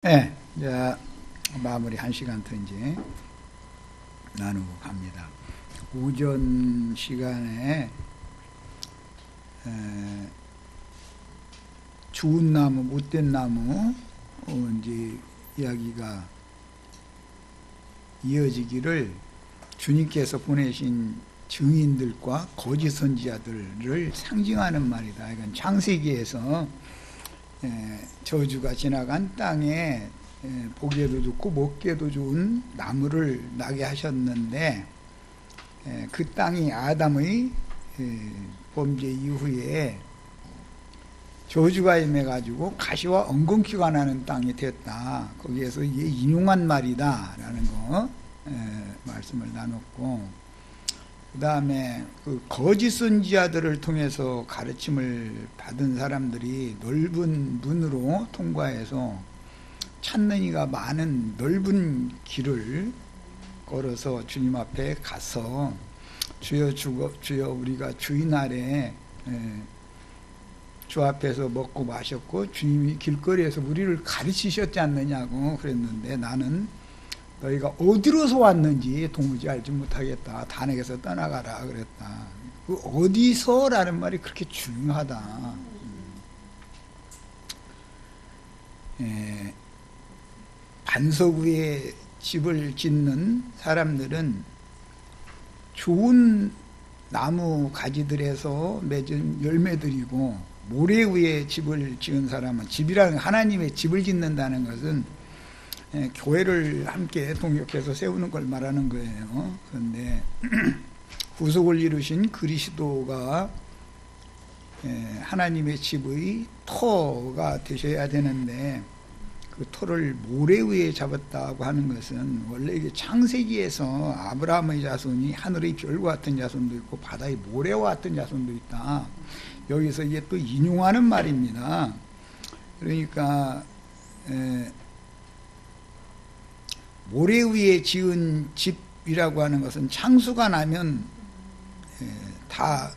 네, 이제 마무리 1시간 더 이제 나누고 갑니다. 오전 시간에 좋은 나무, 못된 나무 이제 이야기가 이어지기를 주님께서 보내신 증인들과 거짓 선지자들을 상징하는 말이다. 이건 창세기에서 저주가 지나간 땅에 보기에도 좋고 먹기에도 좋은 나무를 나게 하셨는데 그 땅이 아담의 범죄 이후에 저주가 임해가지고 가시와 엉겅퀴가 나는 땅이 됐다. 거기에서 이게 인용한 말이다 라는 거 말씀을 나눴고, 그 다음에 그 거짓 선지자들을 통해서 가르침을 받은 사람들이 넓은 문으로 통과해서 찾는 이가 많은 넓은 길을 걸어서 주님 앞에 가서 주여 우리가 주인 아래 주 앞에서 먹고 마셨고 주님이 길거리에서 우리를 가르치셨지 않느냐고 그랬는데, 나는 너희가 어디로서 왔는지 도무지 알지 못하겠다. 단에게서 떠나가라 그랬다. 그 어디서라는 말이 그렇게 중요하다. 반석 위에 집을 짓는 사람들은 좋은 나무 가지들에서 맺은 열매들이고, 모래 위에 집을 지은 사람은, 집이라는 하나님의 집을 짓는다는 것은 교회를 함께 동역해서 세우는 걸 말하는 거예요. 그런데 후속을 이루신 그리스도가 하나님의 집의 터가 되셔야 되는데, 그 터를 모래 위에 잡았다고 하는 것은 원래 이게 창세기에서 아브라함의 자손이 하늘의 별과 같은 자손도 있고 바다의 모래와 같은 자손도 있다. 여기서 이게 또 인용하는 말입니다. 그러니까 모래 위에 지은 집이라고 하는 것은 창수가 나면 다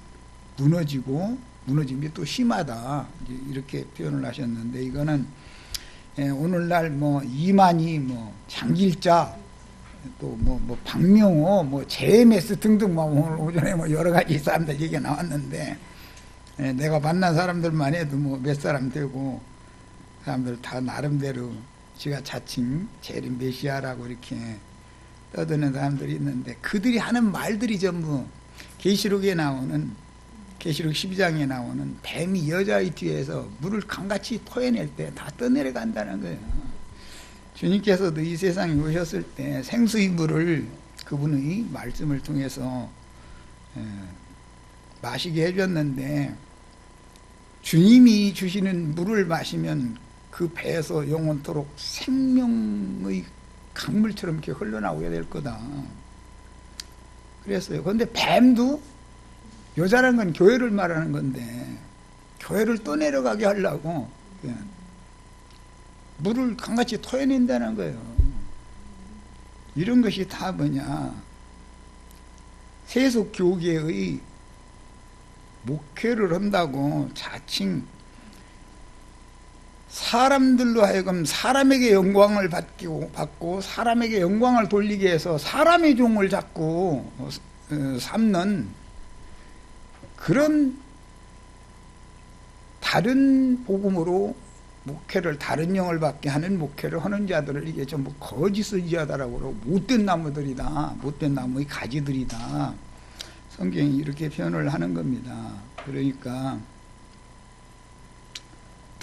무너지고, 무너짐이 또 심하다 이렇게 표현을 하셨는데, 이거는 오늘날 뭐 이만희, 뭐 장길자, 또 뭐 박명호, 뭐 제메스 등등 뭐 오늘 오전에 뭐 여러 가지 사람들 얘기가 나왔는데, 내가 만난 사람들만 해도 뭐 몇 사람 되고, 사람들 다 나름대로 지가 자칭 재림 메시아라고 이렇게 떠드는 사람들이 있는데, 그들이 하는 말들이 전부 계시록에 나오는, 계시록 12장에 나오는 뱀이 여자의 뒤에서 물을 강같이 토해낼 때 다 떠내려간다는 거예요. 주님께서도 이 세상에 오셨을 때 생수의 물을 그분의 말씀을 통해서 마시게 해줬는데, 주님이 주시는 물을 마시면 그 배에서 영원토록 생명의 강물처럼 이렇게 흘러나오게 될 거다 그랬어요. 그런데 뱀도, 여자라는 건 교회를 말하는 건데 교회를 떠내려가게 하려고 물을 강같이 토해낸다는 거예요. 이런 것이 다 뭐냐, 세속 교계의 목회를 한다고 자칭 사람들로 하여금 사람에게 영광을 받고 사람에게 영광을 돌리게 해서 사람의 종을 자꾸 삼는 그런 다른 복음으로 목회를, 다른 영을 받게 하는 목회를 하는 자들을 이게 전부 거짓 선지자다라고 그러고 못된 나무들이다, 못된 나무의 가지들이다, 성경이 이렇게 표현을 하는 겁니다. 그러니까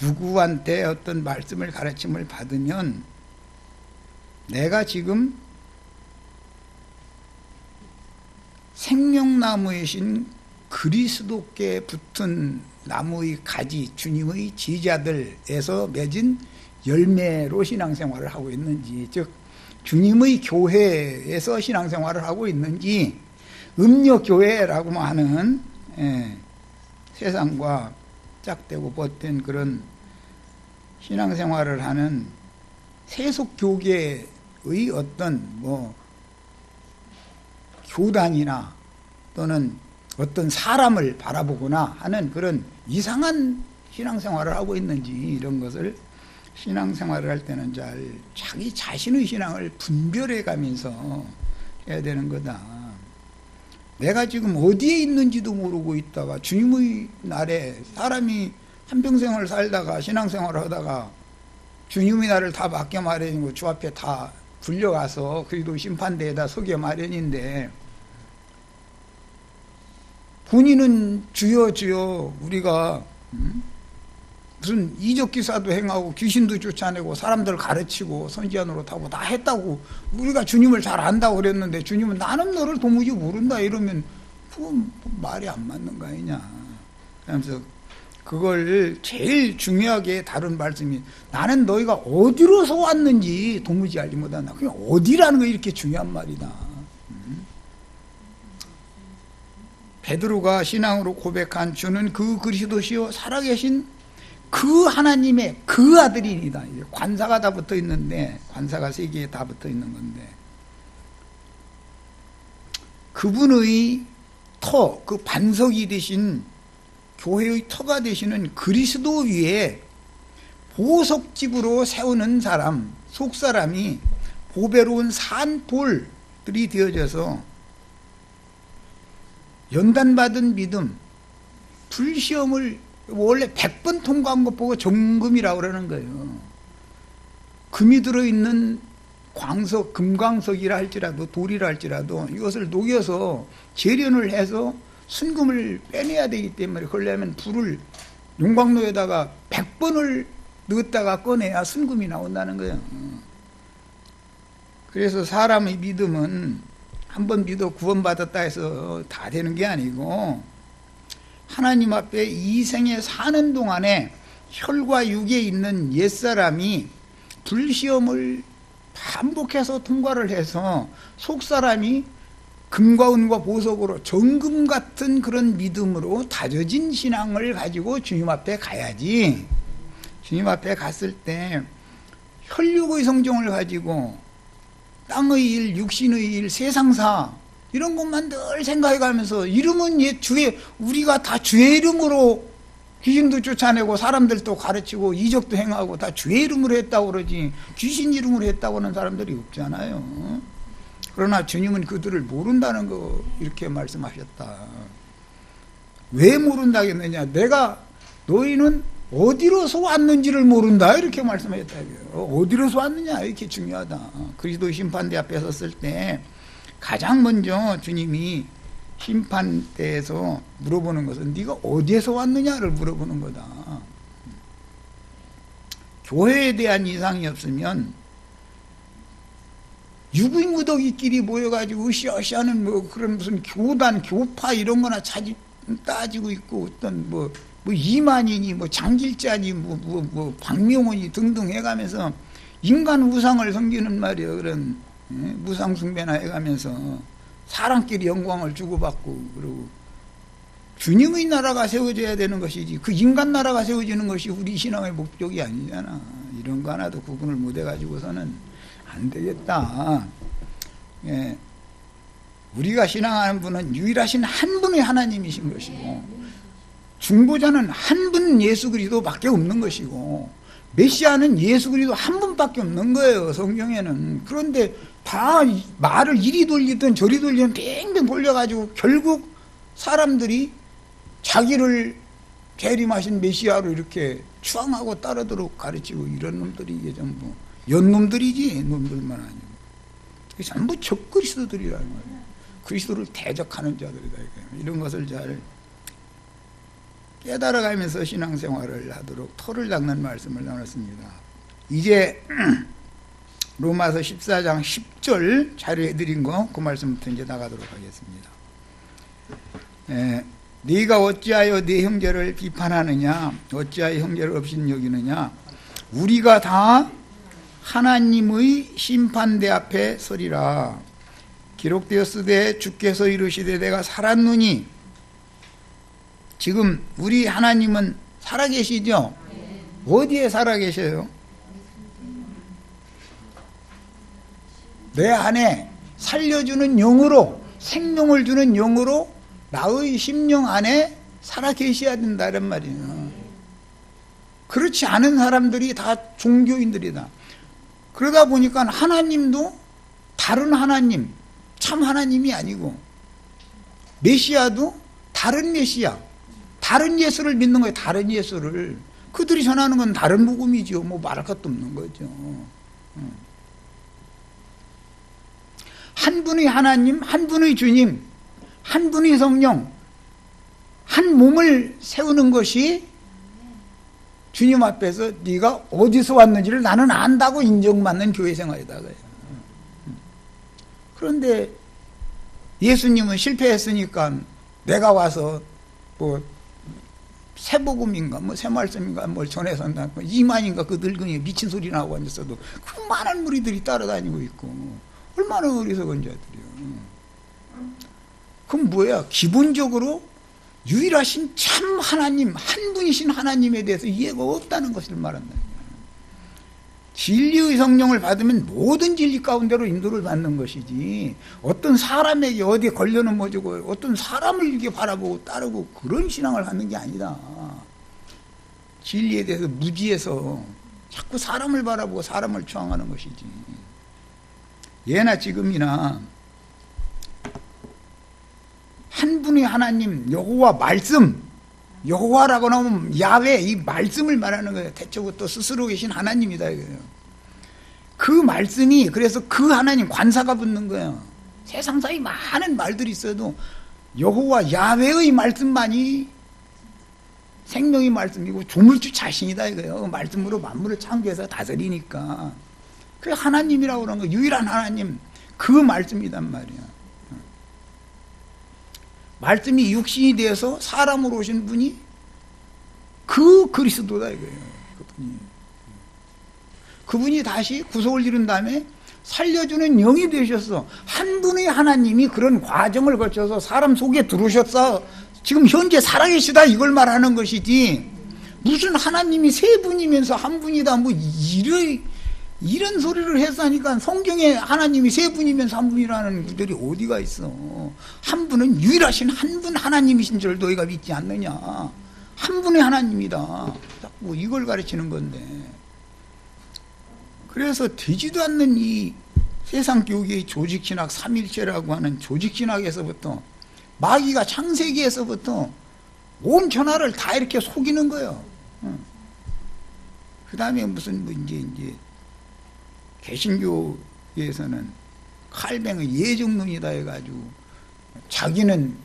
누구한테 어떤 말씀을, 가르침을 받으면 내가 지금 생명나무이신 그리스도께 붙은 나무의 가지, 주님의 지자들에서 맺은 열매로 신앙생활을 하고 있는지, 즉 주님의 교회에서 신앙생활을 하고 있는지, 음료교회라고 하는 세상과 짝대고 벗된 그런 신앙생활을 하는 세속교계의 어떤 뭐 교단이나 또는 어떤 사람을 바라보거나 하는 그런 이상한 신앙생활을 하고 있는지, 이런 것을 신앙생활을 할 때는 잘 자기 자신의 신앙을 분별해 가면서 해야 되는 거다. 내가 지금 어디에 있는지도 모르고 있다가 주님의 날에 사람이 한평생을 살다가 신앙생활을 하다가 주님이 나를 다 맡겨 마련이고 주 앞에 다 불려가서 그리도 심판대에다 서게 마련인데 본인은 주여 주여 우리가 무슨 이적 기사도 행하고 귀신도 쫓아내고 사람들 가르치고 선지자 노릇하고 다 했다고 우리가 주님을 잘 안다고 그랬는데 주님은 나는 너를 도무지 모른다 이러면 그건 말이 안 맞는 거 아니냐. 그러면서 그걸 제일 중요하게 다룬 말씀이 나는 너희가 어디로서 왔는지 도무지 알지 못한다. 그냥 어디라는 거 이렇게 중요한 말이다. 베드로가 신앙으로 고백한 주는 그 그리스도시요 살아계신 그 하나님의 그 아들이니다. 관사가 다 붙어 있는데 관사가 세 개에 다 붙어 있는 건데 그분의 터, 그 반석이 되신 교회의 터가 되시는 그리스도 위에 보석집으로 세우는 사람, 속사람이 보배로운 산돌들이 되어져서 연단받은 믿음, 불시험을 원래 100번 통과한 것 보고 정금이라고 그러는 거예요. 금이 들어있는 광석, 금광석이라 할지라도 돌이라 할지라도 이것을 녹여서 재련을 해서 순금을 빼내야 되기 때문에 그러려면 불을 용광로에다가 100번을 넣었다가 꺼내야 순금이 나온다는 거예요. 그래서 사람의 믿음은 한 번 믿어 구원받았다 해서 다 되는 게 아니고 하나님 앞에 이 생에 사는 동안에 혈과 육에 있는 옛사람이 불시험을 반복해서 통과를 해서 속사람이 금과 은과 보석으로 정금 같은 그런 믿음으로 다져진 신앙을 가지고 주님 앞에 가야지. 주님 앞에 갔을 때 혈육의 성정을 가지고 땅의 일, 육신의 일, 세상사 이런 것만 늘 생각해 가면서 이름은 주의 우리가 다 주의 이름으로 귀신도 쫓아내고 사람들도 가르치고 이적도 행하고 다 주의 이름으로 했다고 그러지 귀신 이름으로 했다고 하는 사람들이 없잖아요. 그러나 주님은 그들을 모른다는 거 이렇게 말씀하셨다. 왜 모른다겠느냐? 내가 너희는 어디로서 왔는지를 모른다 이렇게 말씀하셨다고요. 어디로서 왔느냐 이렇게 중요하다. 그리스도 심판대 앞에 섰을 때 가장 먼저 주님이 심판대에서 물어보는 것은 네가 어디에서 왔느냐를 물어보는 거다. 교회에 대한 이상이 없으면 유구무더기끼리 모여가지고 으쌰으쌰하는 뭐 그런 무슨 교단, 교파 이런 거나 따지고 있고 어떤 뭐 이만희니 뭐 장길자니 뭐 박명훈이 등등 해가면서 인간 우상을 섬기는 말이에요. 그런 무상 숭배나 해가면서 사람끼리 영광을 주고받고 그러고 주님의 나라가 세워져야 되는 것이지 그 인간 나라가 세워지는 것이 우리 신앙의 목적이 아니잖아. 이런 거 하나도 구분을 못 해가지고서는 안 되겠다. 예. 우리가 신앙하는 분은 유일하신 한 분의 하나님이신 것이고 중보자는 한 분 예수 그리스도밖에 없는 것이고 메시아는 예수 그리스도 한 분밖에 없는 거예요. 성경에는. 그런데 다 말을 이리 돌리든 저리 돌리든 빙빙 돌려가지고 결국 사람들이 자기를 재림하신 메시아로 이렇게 추앙하고 따르도록 가르치고 이런 놈들이 이게 전부 연놈들이지 놈들만 아니고 전부 적그리스도들이라는 거예요. 그리스도를 대적하는 자들이다. 이런 것을 잘 깨달아가면서 신앙생활을 하도록 토를 닦는 말씀을 나눴습니다. 이제 로마서 14장 10절 자료해드린 거 그 말씀부터 이제 나가도록 하겠습니다. 네가 어찌하여 네 형제를 비판하느냐 어찌하여 형제를 업신여기느냐 우리가 다 하나님의 심판대 앞에 서리라. 기록되었으되 주께서 이르시되 내가 살았노니 지금 우리 하나님은 살아계시죠? 어디에 살아계셔요? 내 안에 살려주는 영으로 생명을 주는 영으로 나의 심령 안에 살아계셔야 된다는 말이에요. 그렇지 않은 사람들이 다 종교인들이다. 그러다 보니까 하나님도 다른 하나님, 참 하나님이 아니고, 메시아도 다른 메시아, 다른 예수를 믿는 거예요. 다른 예수를. 그들이 전하는 건 다른 복음이죠. 뭐 말할 것도 없는 거죠. 한 분의 하나님, 한 분의 주님, 한 분의 성령, 한 몸을 세우는 것이 주님 앞에서 네가 어디서 왔는지를 나는 안다고 인정받는 교회 생활이다. 그런데 예수님은 실패했으니까 내가 와서 뭐 새복음인가 뭐 새말씀인가 뭘 전해서 한다. 이만인가 그 늙은이 미친 소리 나고 앉았어도 그 많은 무리들이 따라다니고 있고 얼마나 어리석은 자들이요. 그럼 뭐야? 기본적으로 유일하신 참 하나님, 한 분이신 하나님에 대해서 이해가 없다는 것을 말한다. 진리의 성령을 받으면 모든 진리 가운데로 인도를 받는 것이지, 어떤 사람에게 어디 걸려 넘어지고 어떤 사람을 이렇게 바라보고 따르고 그런 신앙을 갖는 게 아니다. 진리에 대해서 무지해서 자꾸 사람을 바라보고 사람을 추앙하는 것이지. 예나 지금이나 한 분의 하나님, 여호와 말씀, 여호와라고 나오면 야훼, 이 말씀을 말하는 거예요. 태초부터 스스로 계신 하나님이다 이거예요. 그 말씀이, 그래서 그 하나님 관사가 붙는 거예요. 세상사에 많은 말들이 있어도 여호와 야훼의 말씀만이 생명의 말씀이고 조물주 자신이다 이거예요. 말씀으로 만물을 창조해서 다스리니까. 그 하나님이라고 그러는 거, 유일한 하나님, 그 말씀이단 말이야. 말씀이 육신이 되어서 사람으로 오신 분이 그 그리스도다 이거예요. 그분이 다시 구속을 이룬 다음에 살려주는 영이 되셨어. 한 분의 하나님이 그런 과정을 거쳐서 사람 속에 들어오셨어. 지금 현재 살아계시다 이걸 말하는 것이지, 무슨 하나님이 세 분이면서 한 분이다 뭐 이런 소리를 해서 하니까, 성경에 하나님이 세 분이면서 한 분이라는 구절이 어디가 있어. 한 분은 유일하신 한 분 하나님이신 줄 너희가 믿지 않느냐. 한 분의 하나님이다. 자꾸 이걸 가르치는 건데. 그래서 되지도 않는 이 세상 교계의 조직신학, 삼일체라고 하는 조직신학에서부터, 마귀가 창세기에서부터 온 천하를 다 이렇게 속이는 거예요. 그 다음에 무슨 뭐 이제 개신교에서는 칼뱅의 예정론이다 해가지고 자기는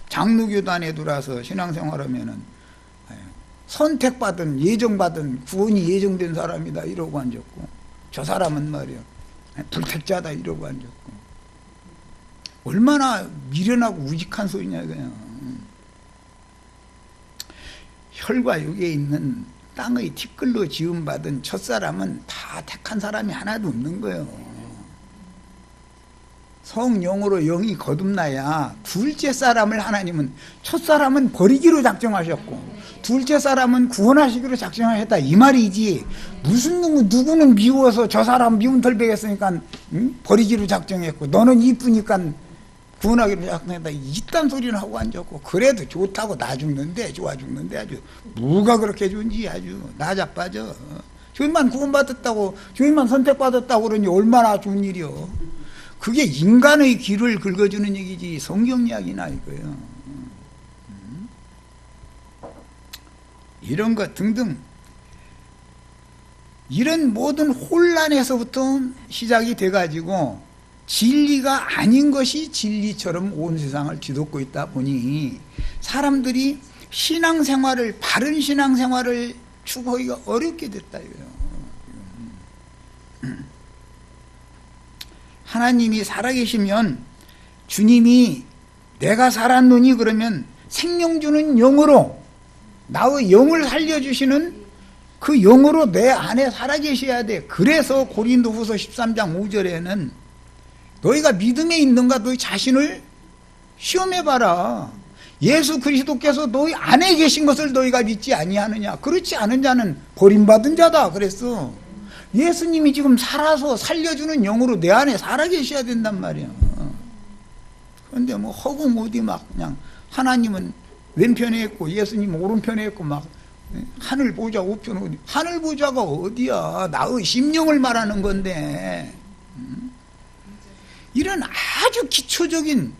장로교단에 들어와서 신앙생활하면은 선택받은, 예정받은, 구원이 예정된 사람이다 이러고 앉았고, 저 사람은 말이야 불택자다 이러고 앉았고, 얼마나 미련하고 우직한 소리냐 그냥. 혈과 육에 있는 땅의 티끌로 지음받은 첫사람은 다 택한 사람이 하나도 없는 거예요. 성령으로 영이 거듭나야 둘째 사람을 하나님은, 첫사람은 버리기로 작정하셨고 둘째 사람은 구원하시기로 작정하셨다 이 말이지, 무슨 누구는 미워서 저 사람 미운 털 베겠으니까 버리기로 작정했고 너는 이쁘니까 구원하기로 작정했다 이딴 소리는 하고 앉았고, 그래도 좋다고 나 죽는데 좋아 죽는데 아주 뭐가 그렇게 좋은지 아주 나 자빠져. 저희만 구원받았다고, 저희만 선택받았다고 그러니 얼마나 좋은 일이요. 그게 인간의 길을 긁어주는 얘기지 성경 이야기나 이거예요. 이런 것 등등, 이런 모든 혼란에서부터 시작이 돼가지고 진리가 아닌 것이 진리처럼 온 세상을 뒤덮고 있다 보니 사람들이 신앙생활을, 바른 신앙생활을 추구하기가 어렵게 됐다 이거예요. 하나님이 살아계시면, 주님이 내가 살았노니 그러면 생명 주는 영으로, 나의 영을 살려주시는 그 영으로 내 안에 살아계셔야 돼. 그래서 고린도후서 13장 5절에는 너희가 믿음에 있는가 너희 자신을 시험해봐라. 예수 그리스도께서 너희 안에 계신 것을 너희가 믿지 아니하느냐. 그렇지 않은 자는 버림받은 자다 그랬어. 예수님이 지금 살아서 살려주는 영으로 내 안에 살아계셔야 된단 말이야. 그런데 뭐 허공 어디 막 그냥 하나님은 왼편에 있고 예수님은 오른편에 있고 막 하늘 보좌 우편, 하늘 보좌가 어디야? 나의 심령을 말하는 건데. 이런 아주 기초적인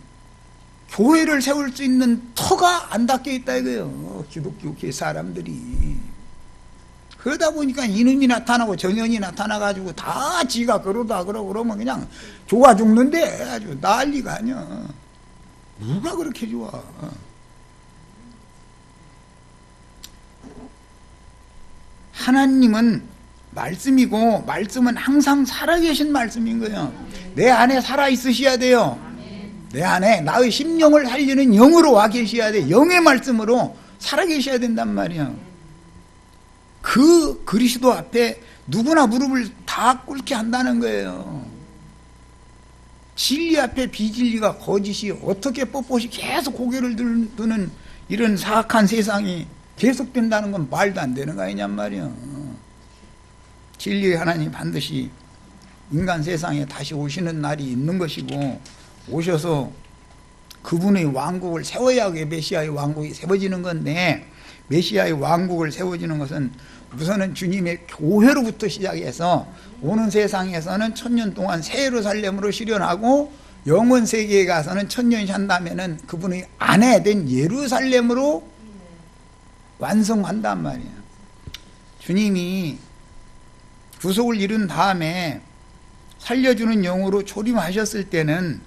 교회를 세울 수 있는 터가 안 닦여 있다 이거예요. 기독교 사람들이. 그러다 보니까 이놈이 나타나고 전현이 나타나가지고 다 지가 그러다 그러면 그냥 좋아 죽는데 아주 난리가 아니야. 누가 그렇게 좋아? 하나님은 말씀이고 말씀은 항상 살아계신 말씀인 거예요. 내 안에 살아있으셔야 돼요. 내 안에 나의 심령을 살리는 영으로 와 계셔야 돼. 영의 말씀으로 살아계셔야 된단 말이야. 그 그리스도 앞에 누구나 무릎을 다 꿇게 한다는 거예요. 진리 앞에 비진리가 거짓이 어떻게 뻣뻣이 계속 고개를 드는 이런 사악한 세상이 계속된다는 건 말도 안 되는 거 아니냔 말이야. 진리의 하나님 반드시 인간 세상에 다시 오시는 날이 있는 것이고, 오셔서 그분의 왕국을 세워야 메시아의 왕국이 세워지는 건데, 메시아의 왕국을 세워지는 것은 우선은 주님의 교회로부터 시작해서 오는 세상에서는 1000년 동안 새 예루살렘으로 실현하고, 영원 세계에 가서는 1000년이 한다면은 그분의 아내 된 예루살렘으로 완성한단 말이에요. 주님이 구속을 이룬 다음에 살려주는 영으로 초림하셨을 때는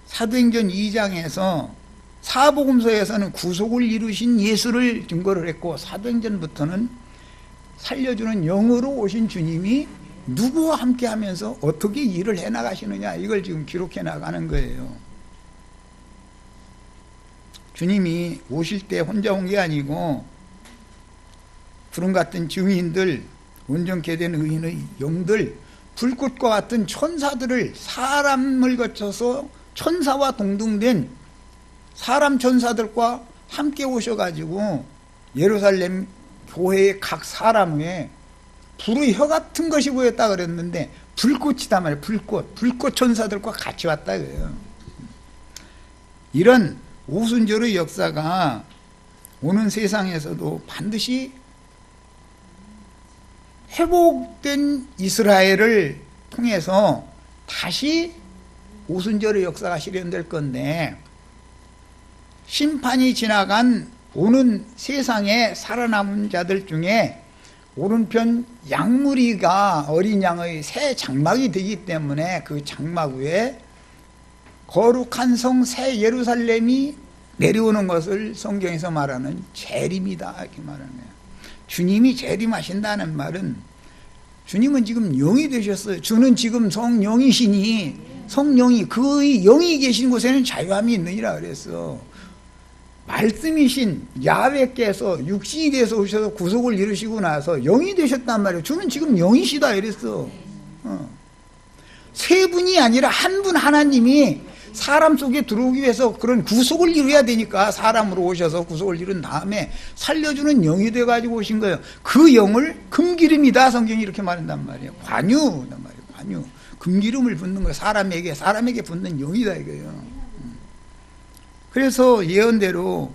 사도행전 2장에서 사복음서에서는 구속을 이루신 예수를 증거를 했고, 사도행전부터는 살려주는 영으로 오신 주님이 누구와 함께 하면서 어떻게 일을 해나가시느냐, 이걸 지금 기록해 나가는 거예요. 주님이 오실 때 혼자 온 게 아니고 구름 같은 증인들, 온전케 된 의인의 영들, 불꽃과 같은 천사들을, 사람을 거쳐서 천사와 동등된 사람 천사들과 함께 오셔가지고 예루살렘 교회의 각 사람 위에 불의 혀 같은 것이 보였다 그랬는데 불꽃이다 말이에요. 불꽃 천사들과 같이 왔다 그래요. 이런 오순절의 역사가 오는 세상에서도 반드시 회복된 이스라엘을 통해서 다시 오순절의 역사가 실현될 건데, 심판이 지나간 오는 세상에 살아남은 자들 중에 오른편 양무리가 어린 양의 새 장막이 되기 때문에 그 장막 위에 거룩한 성 새 예루살렘이 내려오는 것을 성경에서 말하는 재림이다 이렇게 말하는 거예요. 주님이 재림하신다는 말은 주님은 지금 영이 되셨어요. 주는 지금 성령이시니 성령이 그의 영이 계신 곳에는 자유함이 있느니라 그랬어. 말씀이신 야훼께서 육신이 돼서 오셔서 구속을 이루시고 나서 영이 되셨단 말이에요. 주는 지금 영이시다 이랬어. 세 분이 아니라 한 분 하나님이 사람 속에 들어오기 위해서 그런 구속을 이루어야 되니까 사람으로 오셔서 구속을 이룬 다음에 살려주는 영이 돼가지고 오신 거예요. 그 영을 금기름이다 성경이 이렇게 말한단 말이에요. 관유단 말이에요. 관유. 금기름을 붓는 거예요. 사람에게 붓는 영이다 이거예요. 그래서 예언대로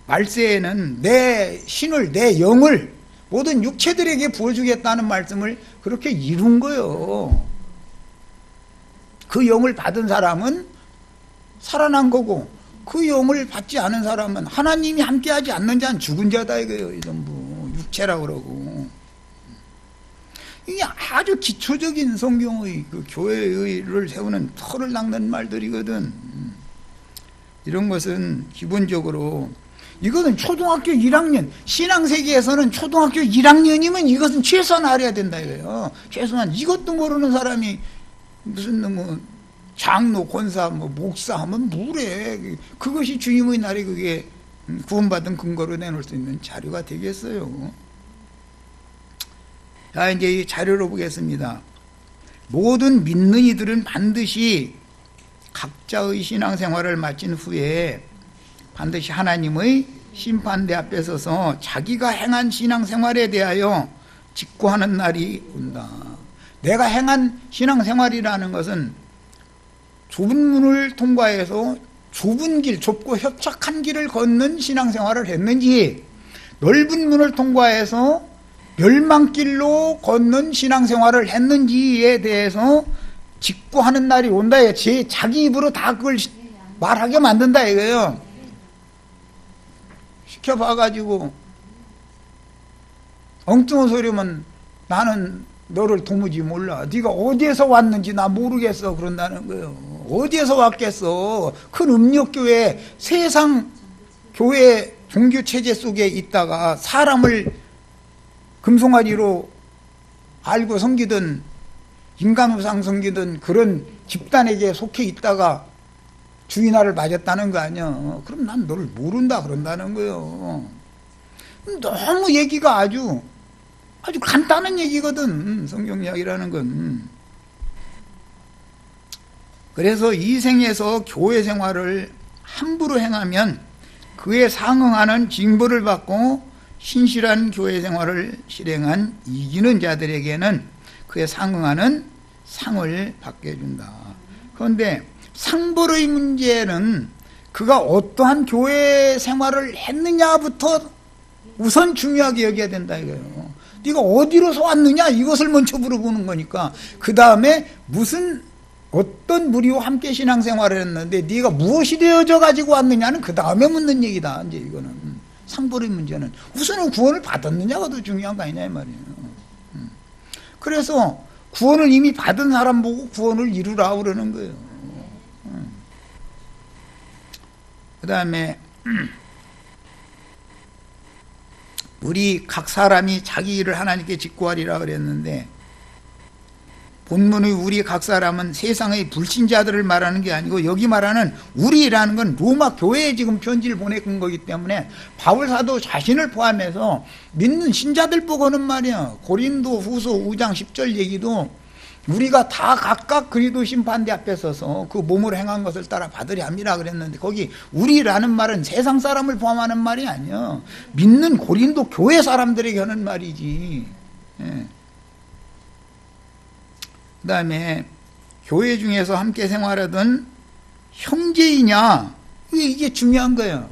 말세에는 내 신을, 내 영을 모든 육체들에게 부어주겠다는 말씀을 그렇게 이룬 거예요. 그 영을 받은 사람은 살아난 거고, 그 영을 받지 않은 사람은 하나님이 함께하지 않는 자는 죽은 자다 이거예요. 전부 육체라고 그러고. 이게 아주 기초적인 성경의 그 교회를 세우는 터를 닦는 말들이거든. 이런 것은 기본적으로 이것은 초등학교 1학년, 신앙세계에서는 초등학교 1학년이면 이것은 최소한 알아야 된다 이거예요. 최소한 이것도 모르는 사람이 무슨 뭐 장로, 권사, 뭐 목사 하면 뭐래. 그것이 주님의 날에 그게 구원받은 근거로 내놓을 수 있는 자료가 되겠어요. 자, 이제 이 자료로 보겠습니다. 모든 믿는 이들은 반드시 각자의 신앙생활을 마친 후에 반드시 하나님의 심판대 앞에 서서 자기가 행한 신앙생활에 대하여 직고하는 날이 온다. 내가 행한 신앙생활이라는 것은 좁은 문을 통과해서 좁은 길, 좁고 협착한 길을 걷는 신앙생활을 했는지, 넓은 문을 통과해서 멸망길로 걷는 신앙생활을 했는지에 대해서 직구하는 날이 온다. 자기 입으로 다 그걸 말하게 만든다 이거예요. 시켜봐가지고 엉뚱한 소리면 나는 너를 도무지 몰라. 네가 어디에서 왔는지 나 모르겠어. 그런다는 거예요. 어디에서 왔겠어. 큰 음력교회 세상 교회 종교체제 속에 있다가 사람을 금송아지로 알고 섬기던 인간우상 섬기던 그런 집단에게 속해 있다가 주인화를 맞았다는 거 아니야. 그럼 난 너를 모른다 그런다는 거예요. 너무 얘기가 아주 간단한 얘기거든. 성경 이야기라는 건. 그래서 이 생에서 교회 생활을 함부로 행하면 그에 상응하는 징벌을 받고 신실한 교회 생활을 실행한 이기는 자들에게는 그에 상응하는 상을 받게 해준다. 그런데 상벌의 문제는 그가 어떠한 교회 생활을 했느냐부터 우선 중요하게 여겨야 된다 이거예요. 네가 어디로서 왔느냐 이것을 먼저 물어보는 거니까 그 다음에 어떤 무리와 함께 신앙생활을 했는데 네가 무엇이 되어져 가지고 왔느냐는 그 다음에 묻는 얘기다. 이제 이거는 상벌의 문제는 우선은 구원을 받았느냐가 더 중요한 거 아니냐 이 말이에요. 그래서 구원을 이미 받은 사람 보고 구원을 이루라 그러는 거예요. 그 다음에 우리 각 사람이 자기 일을 하나님께 직구하리라 그랬는데 본문의 우리 각 사람은 세상의 불신자들을 말하는 게 아니고 여기 말하는 우리라는 건 로마 교회에 지금 편지를 보내는 거기 때문에 바울 사도 자신을 포함해서 믿는 신자들 보고 하는 말이야. 고린도 후서 5장 10절 얘기도 우리가 다 각각 그리스도 심판대 앞에 서서 그 몸으로 행한 것을 따라 받으려 합니다 그랬는데 거기 우리라는 말은 세상 사람을 포함하는 말이 아니야. 믿는 고린도 교회 사람들에게 하는 말이지. 예. 그 다음에 교회 중에서 함께 생활하던 형제이냐 이게 중요한 거예요.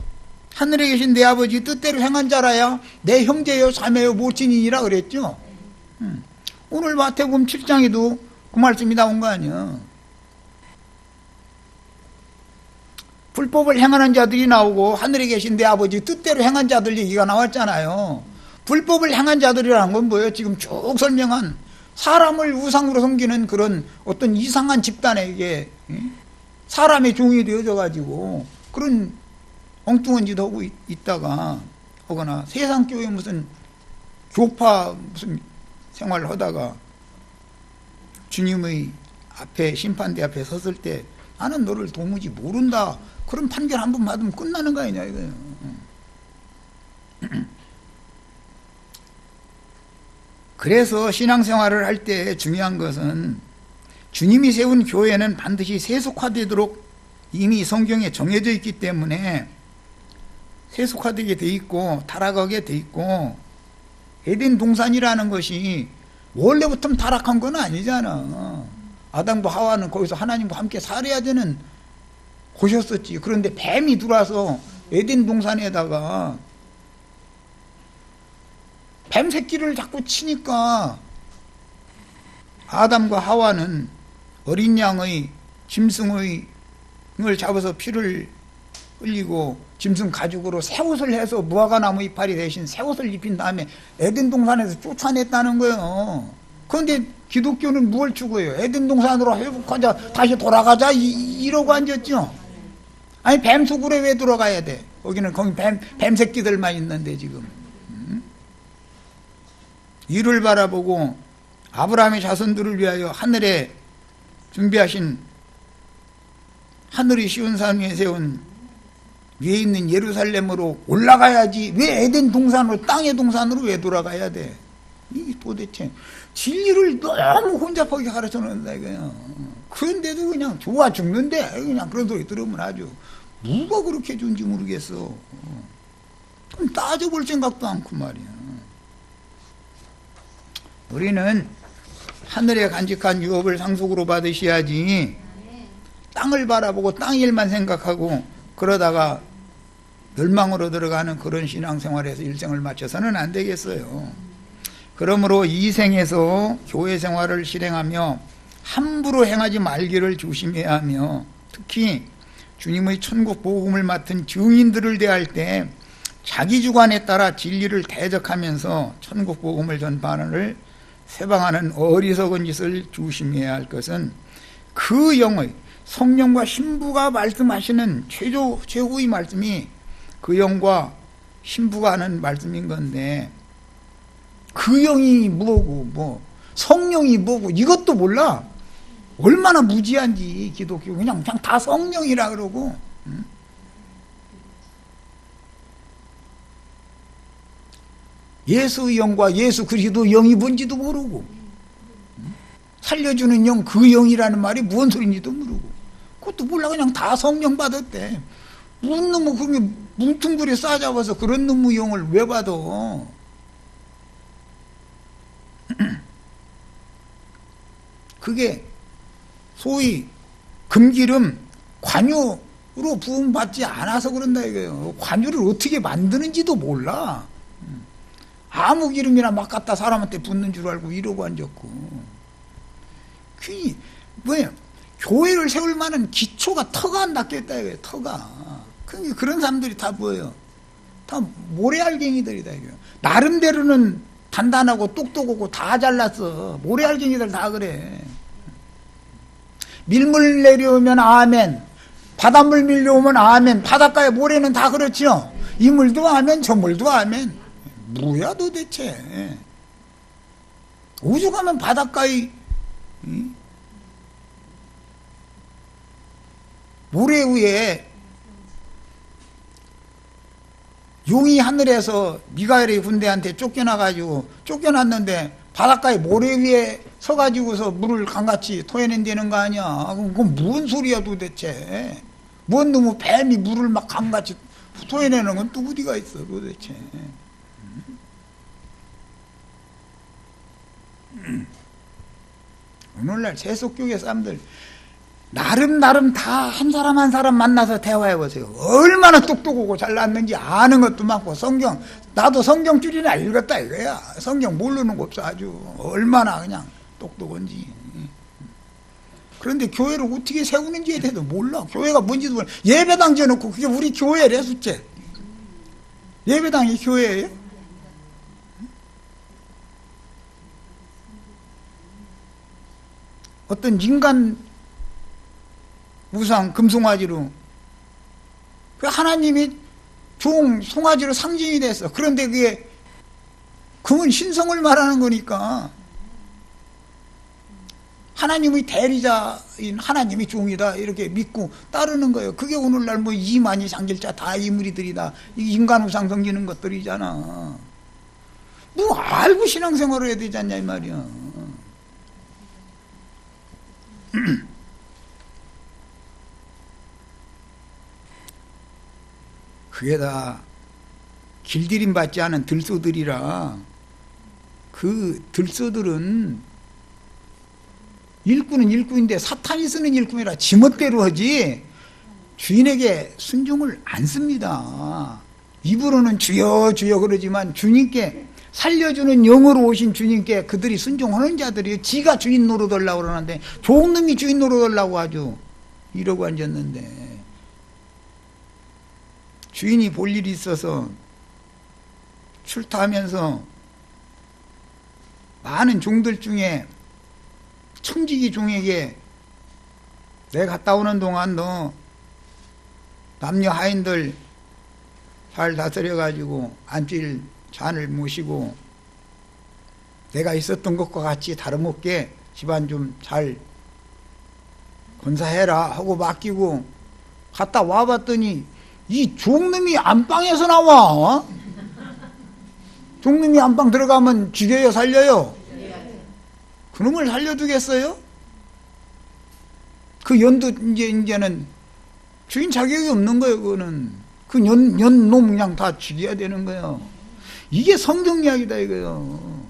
하늘에 계신 내 아버지 뜻대로 행한 자라야 내 형제요 자매요 모친이니라 그랬죠. 오늘 마태복음 7장에도 그 말씀이 나온 거 아니야. 불법을 행하는 자들이 나오고 하늘에 계신 내 아버지 뜻대로 행한 자들 얘기가 나왔잖아요. 불법을 행한 자들이라는 건 뭐예요? 지금 쭉 설명한 사람을 우상으로 섬기는 그런 어떤 이상한 집단에게 사람의 종이 되어져 가지고 그런 엉뚱한 짓 하고 있다가 하거나 세상 교회 무슨 교파 무슨 생활을 하다가 주님의 앞에 심판대 앞에 섰을 때 나는 너를 도무지 모른다 그런 판결 한 번 받으면 끝나는 거 아니냐 이거예요. 그래서 신앙생활을 할 때 중요한 것은 주님이 세운 교회는 반드시 세속화되도록 이미 성경에 정해져 있기 때문에 세속화되게 돼 있고 타락하게 돼 있고 에덴 동산이라는 것이 원래부터 타락한 건 아니잖아. 아담과 하와는 거기서 하나님과 함께 살아야 되는 곳이었었지. 그런데 뱀이 들어와서 에덴 동산에다가 뱀 새끼를 자꾸 치니까 아담과 하와는 어린 양의 짐승을 잡아서 피를 흘리고 짐승 가죽으로 새옷을 해서 무화과나무 이파리 대신 새옷을 입힌 다음에 에덴 동산에서 쫓아냈다는 거예요. 그런데 기독교는 뭘 추구해요? 에덴 동산으로 회복하자, 다시 돌아가자 이러고 앉았죠. 아니 뱀 속으로 왜 들어가야 돼? 거기는 거기 뱀 새끼들만 있는데 지금. 이를 바라보고 아브라함의 자손들을 위하여 하늘에 준비하신 하늘이 씌운 산 위에 세운 위에 있는 예루살렘으로 올라가야지 왜 에덴 동산으로 땅의 동산으로 왜 돌아가야 돼? 이게 도대체 진리를 너무 혼잡하게 가르쳐 놓는다 이거야. 그런데도 그냥 좋아 죽는데 그냥 그런 소리 들으면 아주 누가 그렇게 좋은지 모르겠어. 좀 따져볼 생각도 않고 말이야. 우리는 하늘에 간직한 유업을 상속으로 받으셔야지 땅을 바라보고 땅 일만 생각하고 그러다가 멸망으로 들어가는 그런 신앙생활에서 일생을 마쳐서는 안 되겠어요. 그러므로 이 생에서 교회 생활을 실행하며 함부로 행하지 말기를 조심해야 하며, 특히 주님의 천국 복음을 맡은 증인들을 대할 때 자기 주관에 따라 진리를 대적하면서 천국 복음을 전파하는 세방하는 어리석은 짓을 조심해야 할 것은 그 영의 성령과 신부가 말씀하시는 최후의 말씀이 그 영과 신부가 하는 말씀인 건데, 그 영이 뭐고 뭐 성령이 뭐고 이것도 몰라. 얼마나 무지한지. 기독교 그냥 다 성령이라 그러고. 예수의 영과 예수 그리스도 영이 뭔지도 모르고, 살려주는 영, 그 영이라는 말이 무슨 소리인지도 모르고, 그것도 몰라. 그냥 다 성령 받았대. 무슨 놈의 그게 뭉퉁그리 싸잡아서 그런 놈의 영을 왜 받아? 그게 소위 금기름 관유로 부음받지 않아서 그런다 이거예요. 관유를 어떻게 만드는지도 몰라. 아무 기름이나 막 갖다 사람한테 붓는 줄 알고 이러고 앉았고. 그게 뭐예요? 교회를 세울 만한 기초가 터가 안 닦였다 이거예요. 터가. 그러니까 그런 사람들이 다 뭐예요? 다 모래알갱이들이다 이거예요. 나름대로는 단단하고 똑똑하고 다 잘났어. 모래알갱이들 다 그래. 밀물 내려오면 아멘, 바닷물 밀려오면 아멘. 바닷가에 모래는 다 그렇죠. 이 물도 아멘, 저 물도 아멘. 뭐야 도대체. 오죽하면 바닷가의 모래 위에 용이 하늘에서 미가엘의 군대한테 쫓겨났는데 바닷가에 모래 위에 서가지고서 물을 강같이 토해낸다는 거 아니야. 그건 무슨 소리야 도대체. 뭔 놈의 뱀이 물을 막 강같이 토해내는 건 또 어디가 있어 도대체. 오늘날 세속교회 사람들 나름 다 한 사람 한 사람 만나서 대화해보세요. 얼마나 똑똑하고 잘났는지 아는 것도 많고, 성경 나도 성경 줄이나 읽었다 이거야. 성경 모르는 거 없어. 아주 얼마나 그냥 똑똑한지. 그런데 교회를 어떻게 세우는지에 대해서 몰라. 교회가 뭔지도 몰라. 예배당 지어놓고 그게 우리 교회래. 숫째 예배당이 교회예요? 어떤 인간 우상 금송아지로, 그 하나님이 송아지로 상징이 됐어. 그런데 그게 그건 신성을 말하는 거니까 하나님의 대리자인 하나님이 종이다 이렇게 믿고 따르는 거예요. 그게 오늘날 뭐 이만희 장길자 다 이 무리들이다. 인간 우상 섬기는 것들이잖아. 뭐 알고 신앙생활을 해야 되지 않냐 이 말이야. 그게 다 길들임 받지 않은 들소들이라. 그 들소들은 일꾼은 일꾼인데 사탄이 쓰는 일꾼이라 지멋대로 하지 주인에게 순종을 안 씁니다. 입으로는 주여 주여 그러지만 주님께, 살려주는 영으로 오신 주님께 그들이 순종하는 자들이에요. 지가 주인 노릇하려고 그러는데 종놈이 주인 노릇하려고 아주 이러고 앉았는데, 주인이 볼 일이 있어서 출타하면서 많은 종들 중에 청지기 종에게 내가 갔다 오는 동안 너 남녀 하인들 잘 다스려가지고 안필 잔을 모시고 내가 있었던 것과 같이 다름없게 집안 좀 잘 건사해라 하고 맡기고 갔다 와봤더니 이 종놈이 안방에서 나와. 종놈이 안방 들어가면 죽여요 살려요? 그놈을 살려두겠어요? 그 연도 이제는 주인 자격이 없는 거예요. 그거는 그 연놈 그냥 다 죽여야 되는 거예요. 이게 성경 이야기다 이거예요.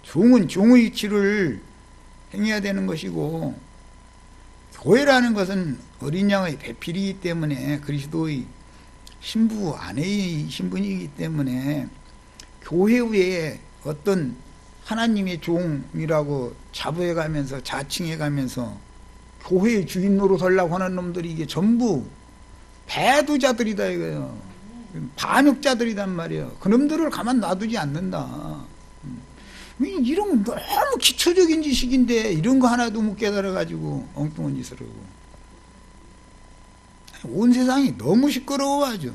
종은 종의 이치를 행해야 되는 것이고, 교회라는 것은 어린 양의 배필이기 때문에 그리스도의 신부 아내의 신분이기 때문에 교회 외에 어떤 하나님의 종이라고 자부해가면서 자칭해가면서 교회의 주인 노릇하려고 하는 놈들이 이게 전부 배도자들이다 이거예요. 반역자들이단 말이에요. 그놈들을 가만 놔두지 않는다. 이런 거 너무 기초적인 지식인데 이런 거 하나도 못 깨달아가지고 엉뚱한 짓을 하고, 온 세상이 너무 시끄러워 아주.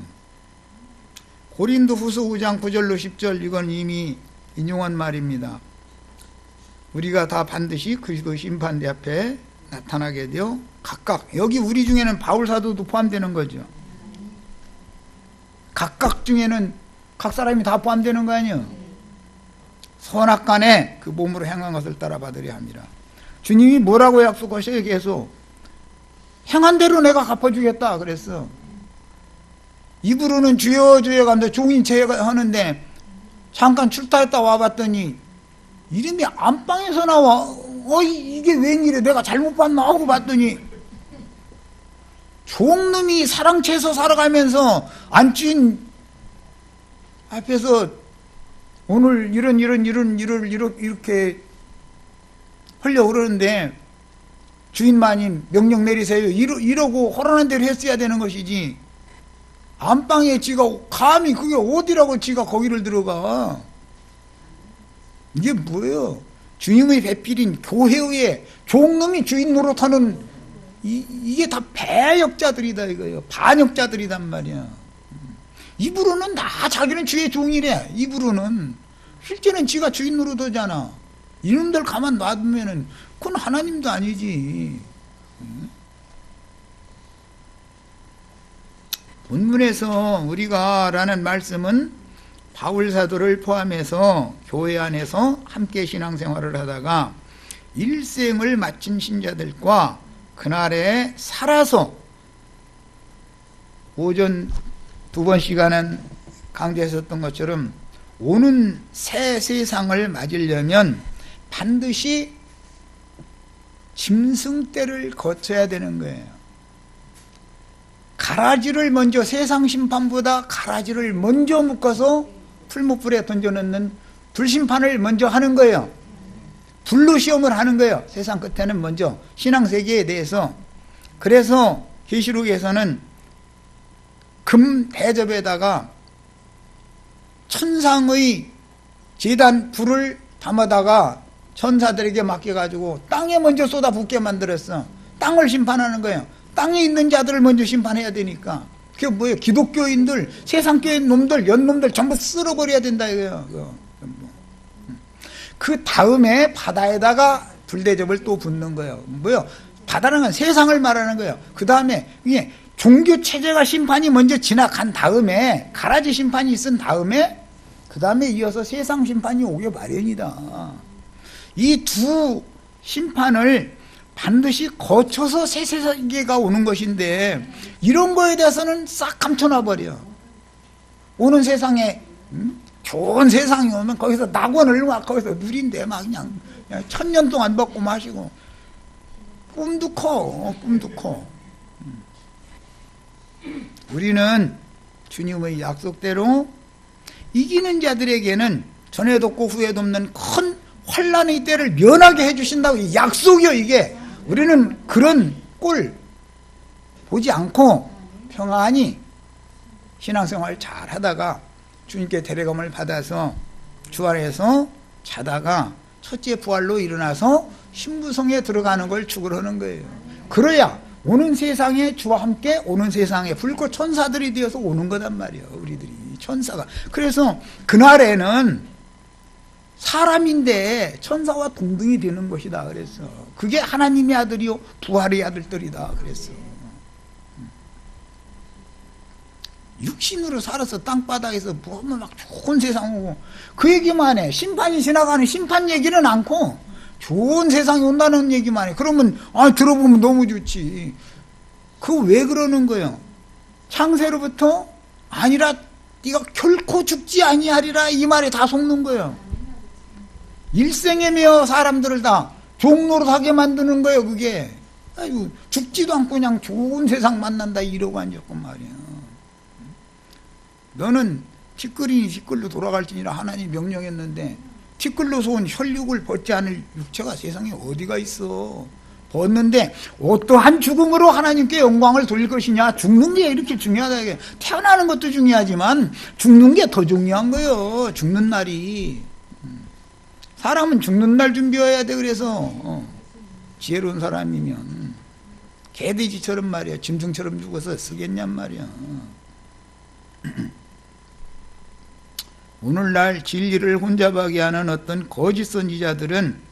고린도후서 5장 9절로 10절, 이건 이미 인용한 말입니다. 우리가 다 반드시 그리스도 심판대 앞에 나타나게 되어 각각, 여기 우리 중에는 바울 사도도 포함되는 거죠. 각각 중에는 각 사람이 다 포함되는 거 아니에요. 선악간에 그 몸으로 행한 것을 따라 받으려 합니다. 주님이 뭐라고 약속하셔요? 계속 행한 대로 내가 갚아주겠다 그랬어. 입으로는 주여 주여 하면서 종인 체 하는데 잠깐 출타했다 와봤더니 이름이 안방에서 나와. 이게 웬일이야, 내가 잘못 봤나 하고 봤더니 종놈이 사랑채에서 살아가면서 안주인 앞에서 오늘 이런 이렇게 하려고 그러는데 주인마님 명령 내리세요 이러고 허락한 대로 했어야 되는 것이지, 안방에 지가 감히 그게 어디라고 지가 거기를 들어가. 이게 뭐예요? 주님의 배필인 교회의 종놈이 주인 노릇하는 이게 다 배역자들이다 이거예요. 반역자들이단 말이야. 입으로는 다 자기는 주의 종이래. 입으로는. 실제는 지가 주인 노릇하잖아. 이놈들 가만 놔두면은 그건 하나님도 아니지. 본문에서 우리가 라는 말씀은 바울 사도를 포함해서 교회 안에서 함께 신앙생활을 하다가 일생을 마친 신자들과 그날에 살아서, 오전 2번 시간은 강조했었던 것처럼 오는 새 세상을 맞으려면 반드시 짐승떼를 거쳐야 되는 거예요. 가라지를 먼저, 세상 심판보다 가라지를 먼저 묶어서 풀무불에 던져놓는 불심판을 먼저 하는 거예요. 불로 시험을 하는 거예요. 세상 끝에는 먼저 신앙세계에 대해서. 그래서 계시록에서는 금 대접에다가 천상의 제단 불을 담아다가 천사들에게 맡겨가지고 땅에 먼저 쏟아붓게 만들었어. 땅을 심판하는 거예요. 땅에 있는 자들을 먼저 심판해야 되니까. 그게 뭐예요? 기독교인들, 세상교회 놈들, 연놈들 전부 쓸어버려야 된다 이거예요. 그 다음에 바다에다가 불대접을 또 붓는 거예요. 뭐예요? 바다는 건 세상을 말하는 거예요. 그 다음에 이게 종교 체제가 심판이 먼저 지나간 다음에, 가라지 심판이 있은 다음에 그 다음에 이어서 세상 심판이 오게 마련이다. 이 두 심판을 반드시 거쳐서 새 세계가 오는 것인데 이런 거에 대해서는 싹 감춰놔버려. 오는 세상에 좋은 세상이 오면 거기서 낙원을 막 거기서 누린대. 막 그냥 1000년 동안 먹고 마시고 꿈도 커. 우리는 주님의 약속대로 이기는 자들에게는 전에도 없고 후에도 없는 큰 환난의 때를 면하게 해주신다고. 약속이요 이게. 우리는 그런 꼴 보지 않고 평안히 신앙생활 잘 하다가 주님께 데려감을 받아서 주 안에서 자다가 첫째 부활로 일어나서 신부성에 들어가는 걸 축원하는 거예요. 그래야 오는 세상에 주와 함께 오는 세상에 불꽃 천사들이 되어서 오는 거단 말이에요. 우리들이 천사가. 그래서 그날에는 사람인데 천사와 동등이 되는 것이다 그랬어. 그게 하나님의 아들이요 부활의 아들들이다 그랬어. 육신으로 살아서 땅바닥에서 보면 막 좋은 세상 오고 그 얘기만 해. 심판이 지나가는 심판 얘기는 않고 좋은 세상이 온다는 얘기만 해. 그러면 들어보면 너무 좋지. 그거 왜 그러는 거예요? 창세로부터 아니라 네가 결코 죽지 아니하리라 이 말에 다 속는 거예요. 일생에 메어 사람들을 다 종로로 하게 만드는 거예요, 그게. 아이고, 죽지도 않고 그냥 좋은 세상 만난다 이러고 앉았단 말이야. 너는 티끌이니 티끌로 돌아갈지니라 하나님 명령했는데 티끌로서 온 혈육을 벗지 않을 육체가 세상에 어디가 있어. 벗는데 어떠한 죽음으로 하나님께 영광을 돌릴 것이냐. 죽는 게 이렇게 중요하다. 이게 태어나는 것도 중요하지만 죽는 게 더 중요한 거예요. 죽는 날이. 사람은 죽는 날 준비해야 돼. 그래서 지혜로운 사람이면 개돼지처럼 말이야, 짐승처럼 죽어서 쓰겠냔 말이야. 오늘날 진리를 혼잡하게 하는 어떤 거짓 선지자들은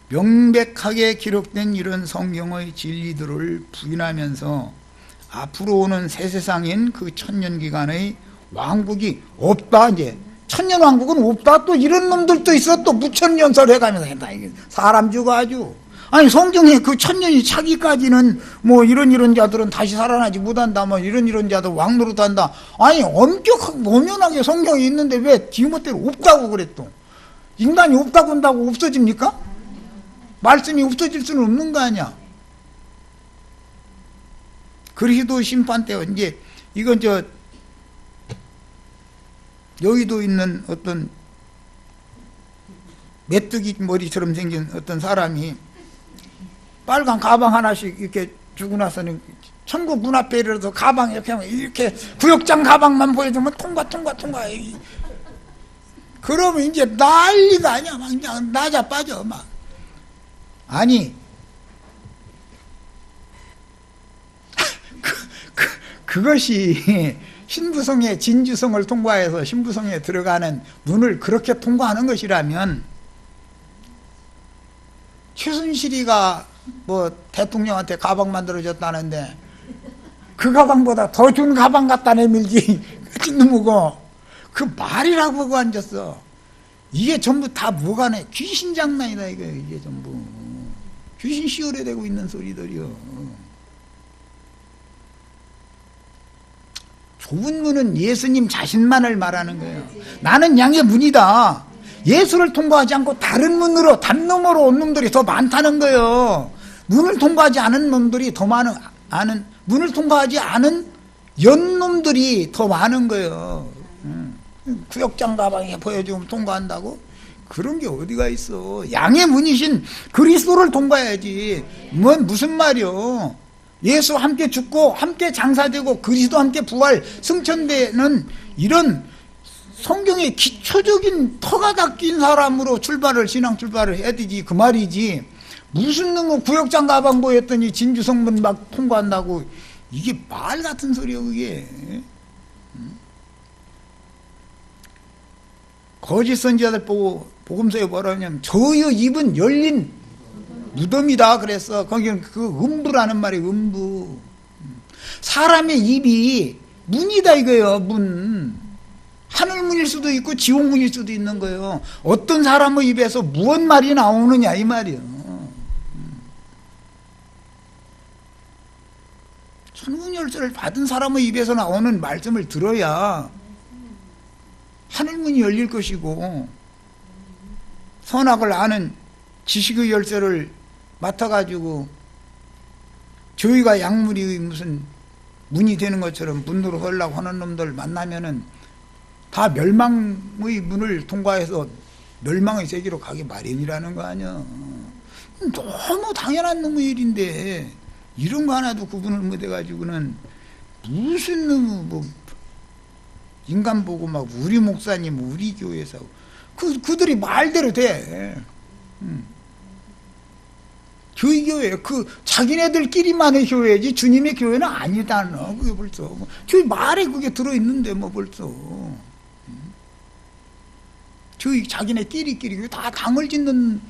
명백하게 기록된 이런 성경의 진리들을 부인하면서 앞으로 오는 새 세상인 그 천년기간의 왕국이 없다. 이제 천년왕국은 없다. 또 이런 놈들도 있어. 또 무천년설 해가면서 한다. 사람 죽어 아주. 아니 성경에 그 천년이 차기까지는 뭐 이런 자들은 다시 살아나지 못한다. 뭐 이런 자들 왕노릇 한다. 아니 엄격하게 노면하게 성경이 있는데 왜 디모데로 없다고 그랬또. 인간이 없다고 한다고 없어집니까? 말씀이 없어질 수는 없는 거 아니야. 그리스도 심판 때 이제 이건 여의도 있는 어떤 메뚜기 머리처럼 생긴 어떤 사람이 빨간 가방 하나씩 이렇게 주고 나서는 천국 문 앞에 이르러서 가방 이렇게 하면 이렇게 구역장 가방만 보여주면 통과. 그러면 이제 난리가 아니야. 막 그냥 나자 빠져 막. 아니 그것이 신부성의 진주성을 통과해서 신부성에 들어가는 문을 그렇게 통과하는 것이라면 최순실이가 뭐 대통령한테 가방 만들어줬다는데 그 가방보다 더 준 가방 갖다 내밀기 찐놈이고 그 말이라고 하고 앉았어. 이게 전부 다 뭐가네 귀신 장난이다. 이게 전부 귀신 시오래 되고 있는 소리들이요. 좁은 문은 예수님 자신만을 말하는 거예요. 나는 양의 문이다. 예수를 통과하지 않고 다른 문으로 담nom으로 온 놈들이 더 많다는 거예요. 문을 통과하지 않은 놈들이 더 많은 문을 통과하지 않은 연놈들이 더 많은 거예요. 구역장 가방에 보여주면 통과한다고? 그런 게 어디가 있어. 양의 문이신 그리스도를 통과해야지. 무슨 말이요. 예수 함께 죽고 함께 장사되고 그리스도 함께 부활 승천되는 이런 성경의 기초적인 터가 닦인 사람으로 신앙 출발을 해야 되지. 그 말이지. 무슨 놈의 구역장 가방 보였더니 진주성문 막 통과한다고. 이게 말 같은 소리야 그게. 거짓 선지자들 보고 복음서에 뭐라 하냐면 저의 입은 열린 무덤이다 그랬어. 거기는 그 음부라는 말이에요. 음부. 사람의 입이 문이다 이거예요. 문. 하늘문일 수도 있고 지옥문일 수도 있는 거예요. 어떤 사람의 입에서 무슨 말이 나오느냐 이 말이에요. 천국 열쇠를 받은 사람의 입에서 나오는 말씀을 들어야 하늘문이 열릴 것이고 선악을 아는 지식의 열쇠를 맡아가지고 저희가 약물이 무슨 문이 되는 것처럼 문으로 하려고 하는 놈들 만나면은 다 멸망의 문을 통과해서 멸망의 세계로 가기 마련이라는 거 아니야. 너무 당연한 놈의 일인데 이런 거 하나도 구분을 못해가지고는 무슨 놈의 뭐 인간 보고 막 우리 목사님 우리 교회에서 그들이 말대로 돼. 저희 교회 자기네들끼리만의 교회지 주님의 교회는 아니다. 너 그게 벌써 저희 말에 그게 들어있는데 뭐 벌써 저희 자기네끼리끼리 다 당을 짓는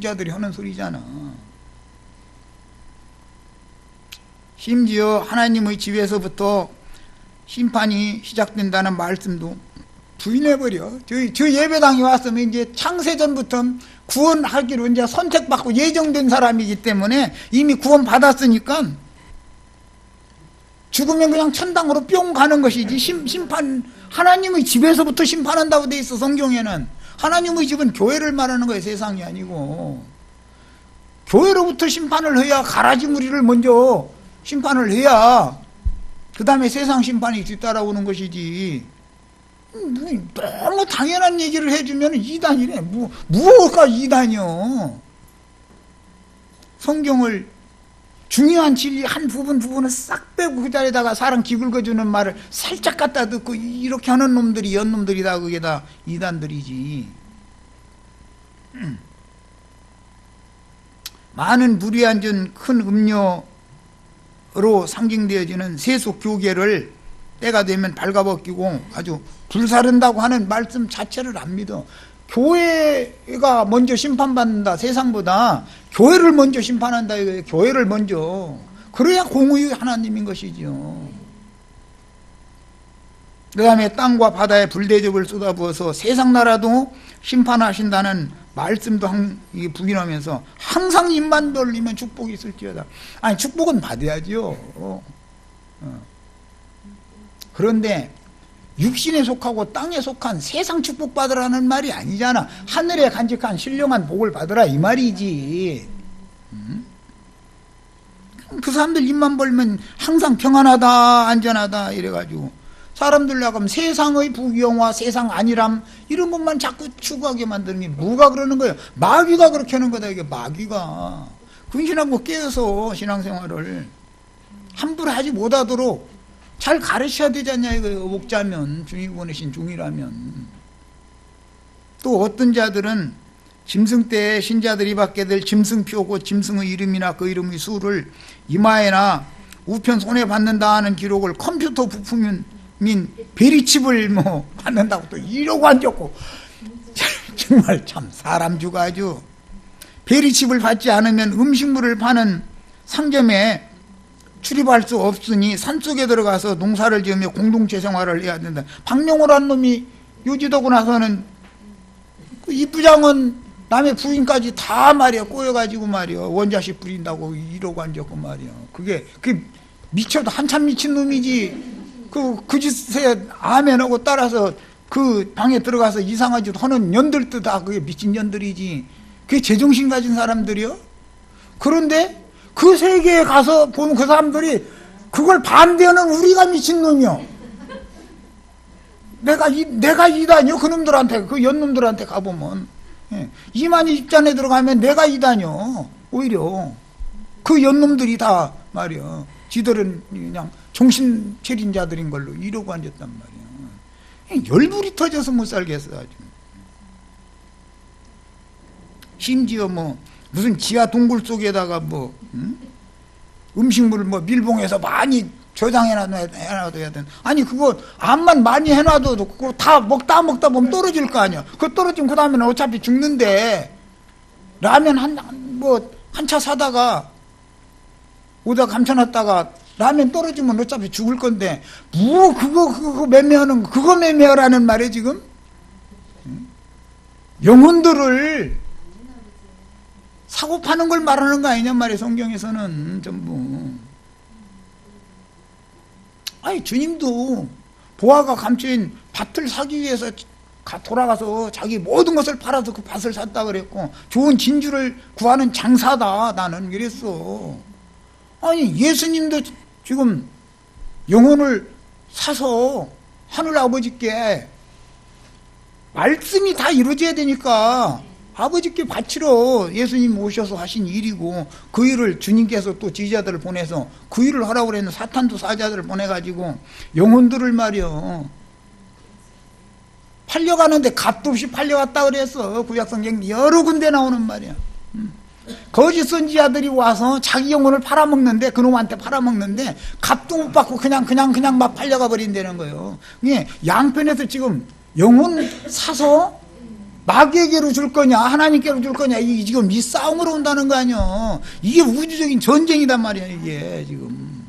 자들이 하는 소리잖아. 심지어 하나님의 집에서부터 심판이 시작된다는 말씀도 부인해버려. 저 예배당에 왔으면 이제 창세전부터 구원하기로 이제 선택받고 예정된 사람이기 때문에 이미 구원받았으니까 죽으면 그냥 천당으로 뿅 가는 것이지 심판 하나님의 집에서부터 심판한다고 돼 있어. 성경에는 하나님의 집은 교회를 말하는 거예요. 세상이 아니고 교회로부터 심판을 해야, 가라지 무리를 먼저 심판을 해야 그 다음에 세상 심판이 뒤따라오는 것이지. 너무 당연한 얘기를 해주면 이단이래. 무엇가 이단이요. 성경을 중요한 진리 한 부분을 싹 빼고 그 자리에다가 사람 기울거주는 말을 살짝 갖다 듣고 이렇게 하는 놈들이 연놈들이다. 그게 다 이단들이지. 많은 물이 앉은 큰 음료로 상징되어지는 세속 교계를 때가 되면 발가벗기고 아주 불사른다고 하는 말씀 자체를 안 믿어. 교회가 먼저 심판받는다. 세상보다 교회를 먼저 심판한다. 이거예요. 교회를 먼저. 그래야 공의의 하나님인 것이죠. 그 다음에 땅과 바다에 불대접을 쏟아부어서 세상 나라도 심판하신다는 말씀도 부인하면서 항상 입만 벌리면 축복이 있을지어다. 아니, 축복은 받아야죠. 그런데 육신에 속하고 땅에 속한 세상 축복 받으라는 말이 아니잖아. 하늘에 간직한 신령한 복을 받으라 이 말이지. 그 사람들 입만 벌면 항상 평안하다 안전하다 이래가지고 사람들 나가면 세상의 부귀영화 세상 안일함 이런 것만 자꾸 추구하게 만드는 게 누가 그러는 거예요? 마귀가 그렇게 하는 거다. 이게 마귀가 근신하고 깨어서 신앙생활을 함부로 하지 못하도록 잘 가르쳐야 되지 않냐 이거예요. 목자면 주님이 보내신 종이라면. 또 어떤 자들은 짐승 때 신자들이 받게 될 짐승표 곧 짐승의 이름이나 그 이름의 수를 이마에나 우편 손에 받는다 하는 기록을 컴퓨터 부품인 베리칩을 받는다고 또 이러고 앉았고 정말 참 사람 주가 아주. 베리칩을 받지 않으면 음식물을 파는 상점에 출입할 수 없으니 산속에 들어가서 농사를 지으며 공동체 생활을 해야 된다. 박명호라는 놈이 요지되고 나서는 그 이 부장은 남의 부인까지 다 말이야 꼬여가지고 말이야 원자식 부린다고 이러고 앉았고 말이야. 그게 미쳐도 한참 미친 놈이지. 그 짓에 아멘하고 따라서 그 방에 들어가서 이상한 짓 하는 년들도 다 그게 미친 년들이지. 그게 제정신 가진 사람들이요. 그런데 그 세계에 가서 보면 그 사람들이 그걸 반대하는 우리가 미친놈이요. 내가 이단이요. 그놈들한테, 그 연놈들한테 가보면. 이만희 입장에 들어가면 내가 이단이요. 오히려. 그 연놈들이 다 말이야. 지들은 그냥 정신 차린 자들인 걸로 이러고 앉았단 말이야. 열불이 터져서 못 살겠어, 아주. 심지어 무슨 지하 동굴 속에다가 음식물을 밀봉해서 많이 저장해놔도 해야 돼. 아니, 그거 암만 많이 해놔도 그거 다 먹다 보면 떨어질 거 아니야. 그거 떨어지면 그 다음에는 어차피 죽는데, 라면 한 차 사다가, 오다 감춰놨다가, 라면 떨어지면 어차피 죽을 건데, 그거 매매하는 거, 그거 매매하라는 말이야, 지금? 영혼들을 사고 파는 걸 말하는 거 아니냐 말이야, 성경에서는 전부. 아니, 주님도 보아가 감추인 밭을 사기 위해서 돌아가서 자기 모든 것을 팔아서 그 밭을 샀다 그랬고, 좋은 진주를 구하는 장사다, 나는 그랬어. 아니, 예수님도 지금 영혼을 사서 하늘 아버지께 말씀이 다 이루어져야 되니까 아버지께 바치러 예수님 오셔서 하신 일이고, 그 일을 주님께서 또 지휘자들을 보내서 그 일을 하라고 그랬는데 사탄도 사자들을 보내가지고 영혼들을 말이요 팔려가는데 값도 없이 팔려갔다 그랬어. 구약성경 여러 군데 나오는 말이야. 거짓 선지자들이 와서 자기 영혼을 팔아먹는데, 그놈한테 팔아먹는데 값도 못 받고 그냥 막 팔려가 버린다는 거예요. 이게 양편에서 지금 영혼 사서 마귀에게로 줄 거냐 하나님께로 줄 거냐, 이게 지금 이 싸움으로 온다는 거 아니야. 이게 우주적인 전쟁이단 말이야, 이게 지금.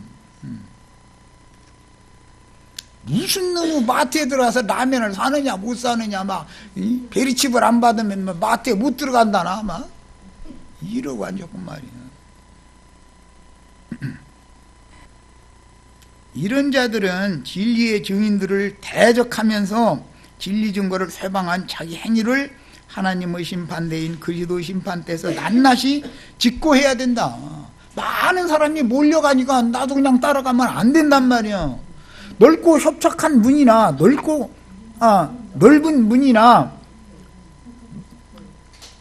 무슨 놈의 마트에 들어가서 라면을 사느냐 못 사느냐, 막 베리칩을 안 받으면 마트에 못 들어간다나 막 이러고 앉았단 말이야. 이런 자들은 진리의 증인들을 대적하면서 진리 증거를 회방한 자기 행위를 하나님의 심판대인 그리스도 심판대에서 낱낱이 직고해야 된다. 많은 사람이 몰려가니까 나도 그냥 따라가면 안 된단 말이야. 넓고 협착한 문이나 넓은 문이나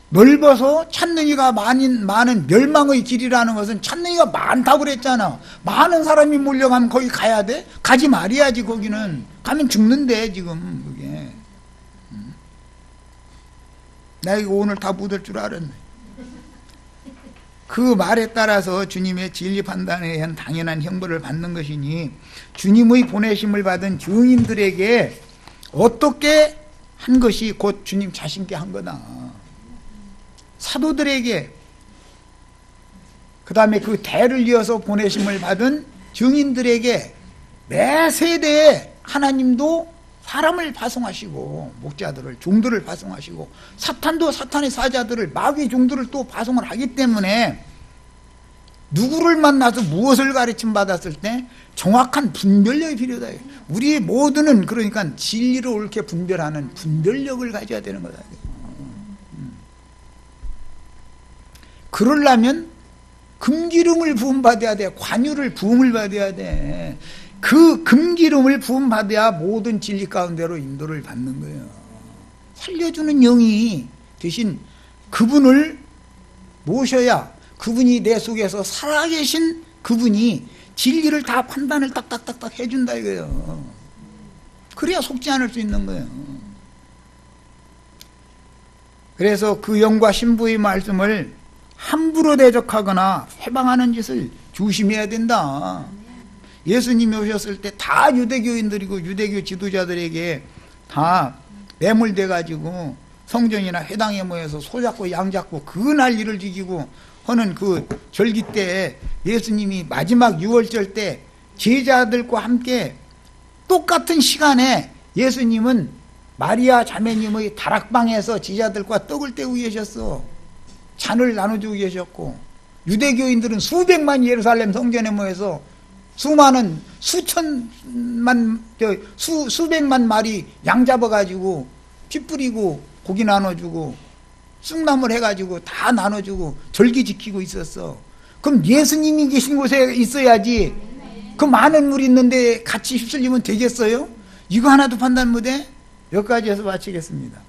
넓어서 찾는 이가 많은 멸망의 길이라는 것은 찾는 이가 많다고 그랬잖아. 많은 사람이 몰려가면 거기 가야 돼? 가지 말아야지. 거기는 가면 죽는데 지금 그게. 나 이거 오늘 다 묻을 줄 알았네. 그 말에 따라서 주님의 진리 판단에 의한 당연한 형벌을 받는 것이니 주님의 보내심을 받은 증인들에게 어떻게 한 것이 곧 주님 자신께 한 거다. 사도들에게, 그 다음에 그 대를 이어서 보내심을 받은 증인들에게 매 세대에 하나님도 사람을 파송하시고 목자들을, 종들을 파송하시고 사탄도 사탄의 사자들을, 마귀 종들을 또 파송을 하기 때문에 누구를 만나서 무엇을 가르침 받았을 때 정확한 분별력이 필요하다. 우리 모두는 그러니까 진리를 옳게 분별하는 분별력을 가져야 되는 거다. 그러려면 금기름을 부음받아야 돼. 관유를 부음을 받아야 돼. 그 금기름을 부음받아야 모든 진리 가운데로 인도를 받는 거예요. 살려주는 영이 대신 그분을 모셔야 그분이 내 속에서 살아계신 그분이 진리를 다 판단을 딱딱딱딱 해준다 이거예요. 그래야 속지 않을 수 있는 거예요. 그래서 그 영과 신부의 말씀을 함부로 대적하거나 회방하는 짓을 조심해야 된다. 예수님이 오셨을 때 다 유대교인들이고 유대교 지도자들에게 다 매몰돼 가지고 성전이나 회당에 모여서 소잡고 양잡고 그 난리를 지기고 하는 그 절기 때 예수님이 마지막 유월절 때 제자들과 함께 똑같은 시간에 예수님은 마리아 자매님의 다락방에서 제자들과 떡을 떼고 계셨어. 잔을 나눠주고 계셨고, 유대교인들은 수백만 예루살렘 성전에 모여서 수많은 수백만 마리 양 잡아가지고 피 뿌리고 고기 나눠주고 쑥나물 해가지고 다 나눠주고 절기 지키고 있었어. 그럼 예수님이 계신 곳에 있어야지. 그 많은 물 있는데 같이 휩쓸리면 되겠어요? 이거 하나도 판단 못해? 여기까지 해서 마치겠습니다.